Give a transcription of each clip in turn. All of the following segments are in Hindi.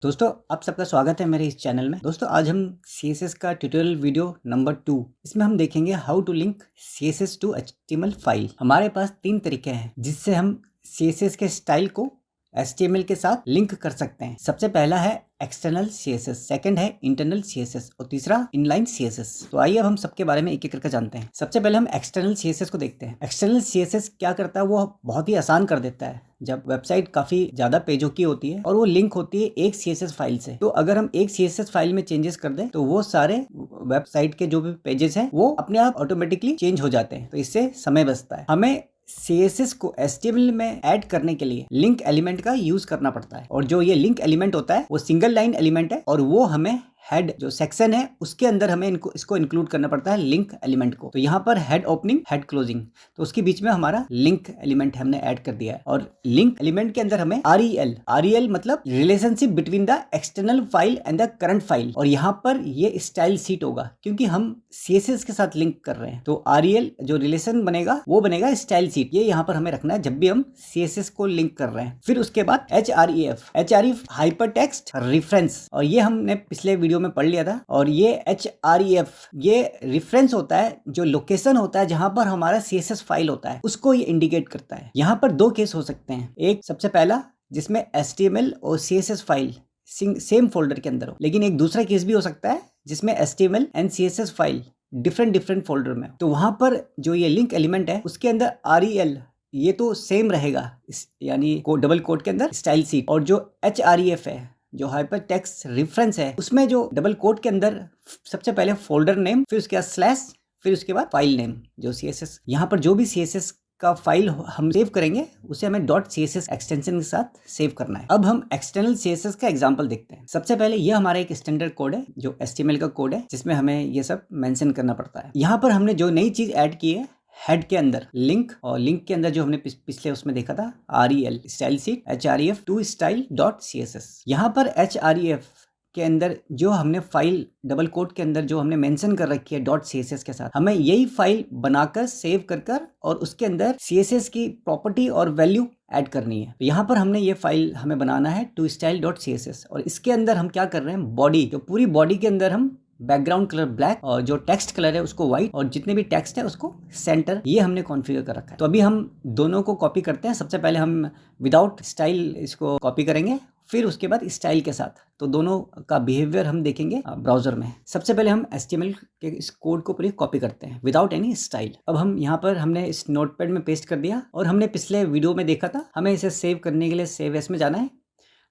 दोस्तों आप सबका स्वागत है मेरे इस चैनल में। दोस्तों आज हम CSS का ट्यूटोरियल वीडियो नंबर 2 इसमें हम देखेंगे how to link CSS to HTML file. हमारे पास 3 तरीके हैं जिससे हम CSS के स्टाइल को HTML के साथ लिंक कर सकते हैं। सबसे पहला है एक्सटर्नल CSS, सेकंड है इंटरनल CSS और तीसरा इनलाइन CSS। तो आइए अब हम सबके बारे में एक एक करके जानते हैं। सबसे पहले हम एक्सटर्नल CSS को देखते हैं। एक्सटर्नल CSS क्या करता है, वो बहुत ही आसान कर देता है। जब वेबसाइट काफी ज्यादा पेजों की होती है और वो लिंक होती है एक CSS फाइल से, तो अगर हम एक CSS फाइल में चेंजेस कर दें तो वो सारे वेबसाइट के जो भी पेजेस हैं वो अपने आप ऑटोमेटिकली चेंज हो जाते हैं। तो इससे समय बचता है। हमें CSS को HTML में ऐड करने के लिए लिंक एलिमेंट का यूज करना पड़ता है, और जो ये लिंक एलिमेंट होता है वो सिंगल लाइन एलिमेंट है, और वो हमें हेड जो सेक्शन है उसके अंदर हमें इसको इंक्लूड करना पड़ता है लिंक एलिमेंट को। तो यहाँ पर हेड ओपनिंग हेड क्लोजिंग, तो उसके बीच में हमारा लिंक एलिमेंट हमने ऐड कर दिया है। और लिंक एलिमेंट के अंदर हमें REL मतलब relationship between the external file and the current file, और यहाँ पर ये स्टाइल शीट होगा क्योंकि हम CSS के साथ लिंक कर रहे हैं। तो REL जो रिलेशन बनेगा वो बनेगा स्टाइल शीट, ये यहाँ पर हमें रखना है जब भी हम CSS को लिंक कर रहे हैं। फिर उसके बाद HREF हाइपर टेक्स्ट रेफरेंस, और ये हमने पिछले वीडियो में पढ़ लिया था। और ये HREF ये रेफरेंस होता है, जो लोकेशन होता है जहां पर हमारा CSS फाइल होता है उसको ये इंडिकेट करता है। यहाँ पर 2 केस हो सकते हैं। एक सबसे पहला जिसमें HTML और CSS फाइल सेम फोल्डर के अंदर हो, लेकिन एक दूसरा केस भी हो सकता है जिसमें HTML and CSS file different folder में। तो वहां पर जो ये लिंक एलिमेंट है उसके अंदर REL ये तो सेम रहेगा, यानी डबल कोट के अंदर स्टाइल शीट, और जो HREF है जो हाइपर टेक्स्ट रेफरेंस है उसमें जो डबल कोट के अंदर सबसे पहले फोल्डर नेम, फिर उसके बाद स्लैश, फिर उसके बाद फाइल नेम जो CSS। यहाँ पर जो भी CSS का फाइल हम सेव करेंगे उसे हमें .css एक्सटेंशन के साथ सेव करना है। अब हम एक्सटर्नल CSS का एग्जांपल देखते हैं। सबसे पहले ये हमारा एक स्टैंडर्ड कोड है जो HTML का कोड है जिसमें हमें ये सब मेंशन करना पड़ता है। यहाँ पर हमने जो नई चीज ऐड की है हेड के अंदर लिंक, और लिंक के अंदर जो हमने पिछले उसमें देखा था REL style sheet HREF to style .css। यहाँ पर HREF के अंदर जो हमने फाइल डबल कोट के अंदर जो हमने मेंशन कर रखी है .css के साथ, हमें यही फाइल बनाकर सेव कर और उसके अंदर CSS की प्रॉपर्टी और वैल्यू ऐड करनी है। तो यहाँ पर हमने ये फाइल हमें बनाना है टू स्टाइल .css, और इसके अंदर हम क्या कर रहे हैं, बॉडी, जो पूरी बॉडी के अंदर हम बैकग्राउंड कलर ब्लैक और जो टेक्स्ट कलर है उसको व्हाइट, और जितने भी टेक्स्ट है उसको सेंटर, ये हमने कॉन्फ़िगर कर रखा है। तो अभी हम दोनों को कॉपी करते हैं। सबसे पहले हम विदाउट स्टाइल इसको कॉपी करेंगे, फिर उसके बाद स्टाइल के साथ। तो दोनों का बिहेवियर हम देखेंगे ब्राउजर में। सबसे पहले हम HTML के इस कोड को पूरी कॉपी करते हैं विदाउट एनी स्टाइल। अब हम यहाँ पर हमने इस नोटपैड में पेस्ट कर दिया, और हमने पिछले वीडियो में देखा था हमें इसे सेव करने के लिए सेव एस में जाना है,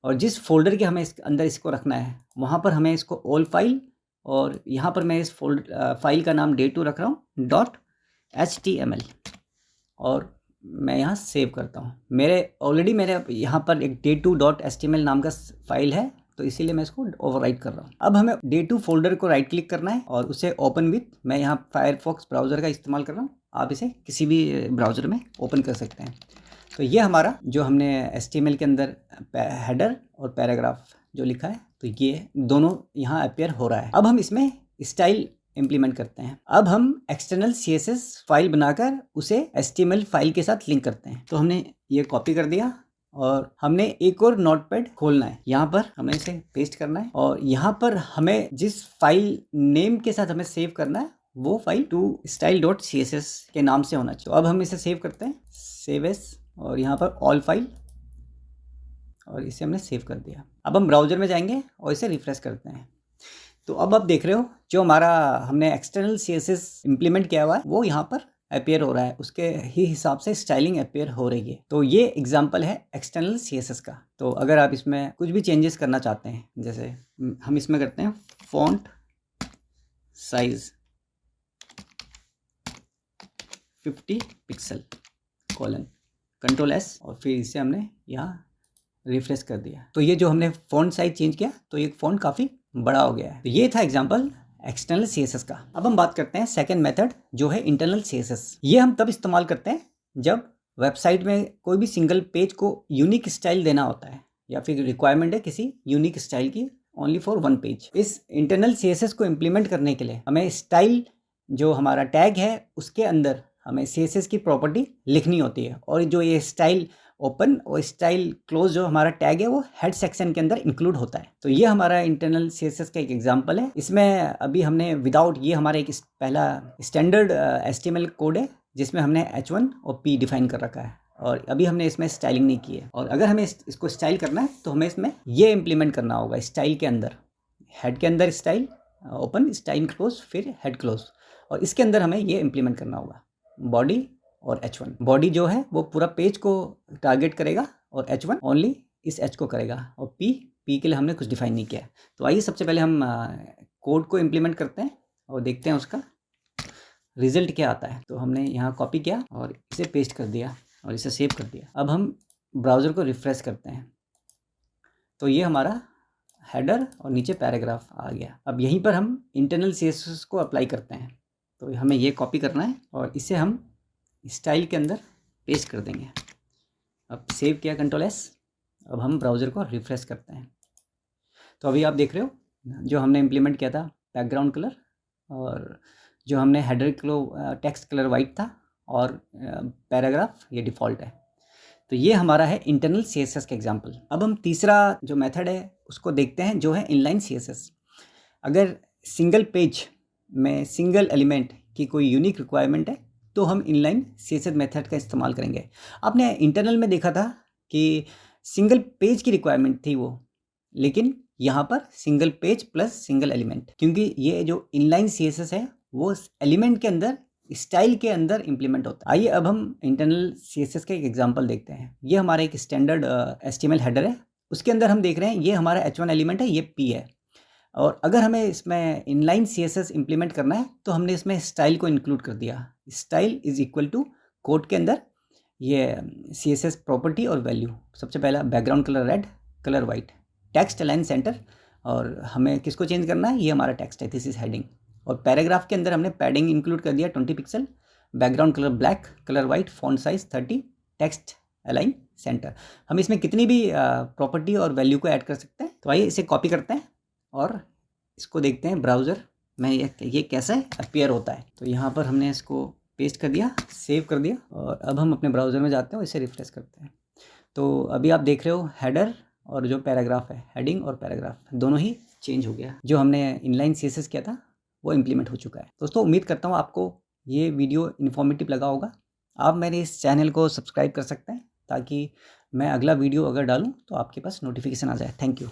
और जिस फोल्डर के हमें अंदर इसको रखना है वहाँ पर हमें इसको ऑल फाइल, और यहाँ पर मैं इस फाइल का नाम day2 रख रहा हूँ .html, और मैं यहाँ सेव करता हूँ। मेरे यहाँ पर एक day2.html नाम का फाइल है, तो इसीलिए मैं इसको ओवरराइट कर रहा हूँ। अब हमें day2 फोल्डर को राइट क्लिक करना है और उसे ओपन विथ, मैं यहाँ फायरफॉक्स ब्राउज़र का इस्तेमाल कर रहा हूँ, आप इसे किसी भी ब्राउज़र में ओपन कर सकते हैं। तो ये हमारा जो हमने HTML के अंदर हेडर और पैराग्राफ जो लिखा है, तो ये दोनों यहाँ अपीयर हो रहा है। अब हम इसमें स्टाइल इंप्लीमेंट करते हैं। अब हम एक्सटर्नल CSS फाइल बनाकर उसे HTML फाइल के साथ लिंक करते हैं। तो हमने ये कॉपी कर दिया, और हमने एक और नोटपैड खोलना है। यहाँ पर हमें इसे पेस्ट करना है, और यहाँ पर हमें जिस फाइल नेम के साथ हमें सेव करना है वो फाइल टू स्टाइल .css के नाम से होना चाहिए। अब हम इसे सेव करते हैं, सेव एस, और यहाँ पर ऑल फाइल, और इसे हमने सेव कर दिया। अब हम ब्राउज़र में जाएंगे और इसे रिफ्रेश करते हैं। तो अब आप देख रहे हो जो हमारा हमने एक्सटर्नल CSS इंप्लीमेंट किया हुआ है वो यहाँ पर अपीयर हो रहा है, उसके ही हिसाब से स्टाइलिंग अपीयर हो रही है। तो ये एग्जांपल है एक्सटर्नल CSS का। तो अगर आप इसमें कुछ भी चेंजेस करना चाहते हैं, जैसे हम इसमें करते हैं font size 50 pixel control S, और फिर इसे हमने यहाँ रिफ्रेश कर दिया। तो ये जो हमने फॉन्ट साइज चेंज किया तो ये फॉन्ट काफ़ी बड़ा हो गया है। तो ये था एग्जांपल एक्सटर्नल CSS का। अब हम बात करते हैं सेकंड मेथड जो है इंटरनल CSS। ये हम तब इस्तेमाल करते हैं जब वेबसाइट में कोई भी सिंगल पेज को यूनिक स्टाइल देना होता है, या फिर रिक्वायरमेंट है किसी यूनिक स्टाइल की ओनली फॉर वन पेज। इस इंटरनल CSS को इम्प्लीमेंट करने के लिए हमें स्टाइल जो हमारा टैग है उसके अंदर हमें CSS की प्रॉपर्टी लिखनी होती है, और जो ये स्टाइल ओपन और स्टाइल क्लोज जो हमारा टैग है वो हेड सेक्शन के अंदर इंक्लूड होता है। तो ये हमारा इंटरनल CSS का एक एग्जांपल है। इसमें अभी हमने विदाउट ये हमारा एक पहला स्टैंडर्ड HTML कोड है जिसमें हमने H1 और P डिफाइन कर रखा है, और अभी हमने इसमें स्टाइलिंग नहीं की है। और अगर हमें इसको स्टाइल करना है तो हमें इसमें ये इम्प्लीमेंट करना होगा। स्टाइल के अंदर, हेड के अंदर स्टाइल ओपन, स्टाइल क्लोज, फिर हेड क्लोज, और इसके अंदर हमें ये इम्प्लीमेंट करना होगा बॉडी और H1। बॉडी जो है वो पूरा पेज को टारगेट करेगा और H1 ओनली इस H को करेगा, और P के लिए हमने कुछ डिफाइन नहीं किया है। तो आइए सबसे पहले हम कोड को इम्प्लीमेंट करते हैं और देखते हैं उसका रिजल्ट क्या आता है। तो हमने यहाँ कॉपी किया और इसे पेस्ट कर दिया और इसे सेव कर दिया। अब हम ब्राउज़र को रिफ्रेश करते हैं तो ये हमारा हेडर और नीचे पैराग्राफ आ गया। अब यहीं पर हम इंटरनल CSS को अप्लाई करते हैं। तो हमें ये कॉपी करना है और इसे हम स्टाइल के अंदर पेस्ट कर देंगे। अब सेव किया, Ctrl+S। अब हम ब्राउज़र को रिफ्रेश करते हैं। तो अभी आप देख रहे हो जो हमने इम्प्लीमेंट किया था बैकग्राउंड कलर, और जो हमने हेडर को टेक्स्ट कलर वाइट था, और पैराग्राफ ये डिफ़ॉल्ट है। तो ये हमारा है इंटरनल CSS का एग्जाम्पल। अब हम तीसरा जो मेथड है उसको देखते हैं, जो है इनलाइन CSS। अगर सिंगल पेज में सिंगल एलिमेंट की कोई यूनिक रिक्वायरमेंट है तो हम इनलाइन CSS मेथड का इस्तेमाल करेंगे। आपने इंटरनल में देखा था कि सिंगल पेज की रिक्वायरमेंट थी वो, लेकिन यहाँ पर single page plus single element, क्योंकि ये जो इनलाइन CSS है वो एलिमेंट के अंदर, स्टाइल के अंदर इंप्लीमेंट होता है। आइए अब हम इंटरनल CSS का एक एग्जांपल देखते हैं। ये हमारा एक स्टैंडर्ड HTML हेडर है, उसके अंदर हम देख रहे हैं ये हमारा H1 एलिमेंट है, ये P है। और अगर हमें इसमें इनलाइन CSS इंप्लीमेंट करना है तो हमने इसमें स्टाइल को इंक्लूड कर दिया। Style is equal to code के अंदर ये CSS प्रॉपर्टी और वैल्यू। सबसे पहला background colour red, colour white, text align centre, और हमें किसको चेंज करना है, ये हमारा टेक्स्ट है, दिस इज हेडिंग। और पैराग्राफ के अंदर हमने पैडिंग इंक्लूड कर दिया 20 pixel, background colour black, colour white, font size 30, text align centre. हम इसमें कितनी भी प्रॉपर्टी और वैल्यू को ऐड कर सकते हैं। तो आइए इसे कॉपी करते हैं और इसको देखते हैं ब्राउज़र में ये कैसे अपीयर होता है। तो यहाँ पर हमने इसको पेस्ट कर दिया, सेव कर दिया, और अब हम अपने ब्राउज़र में जाते हैं और इसे रिफ्रेश करते हैं। तो अभी आप देख रहे हो हेडर और जो पैराग्राफ है, हेडिंग और पैराग्राफ दोनों ही चेंज हो गया। जो हमने इनलाइन CSS किया था वो इम्प्लीमेंट हो चुका है। दोस्तों उम्मीद करता हूँ आपको ये वीडियो इन्फॉर्मेटिव लगा होगा। आप मेरे इस चैनल को सब्सक्राइब कर सकते हैं ताकि मैं अगला वीडियो अगर डालूँ तो आपके पास नोटिफिकेशन आ जाए। Thank you.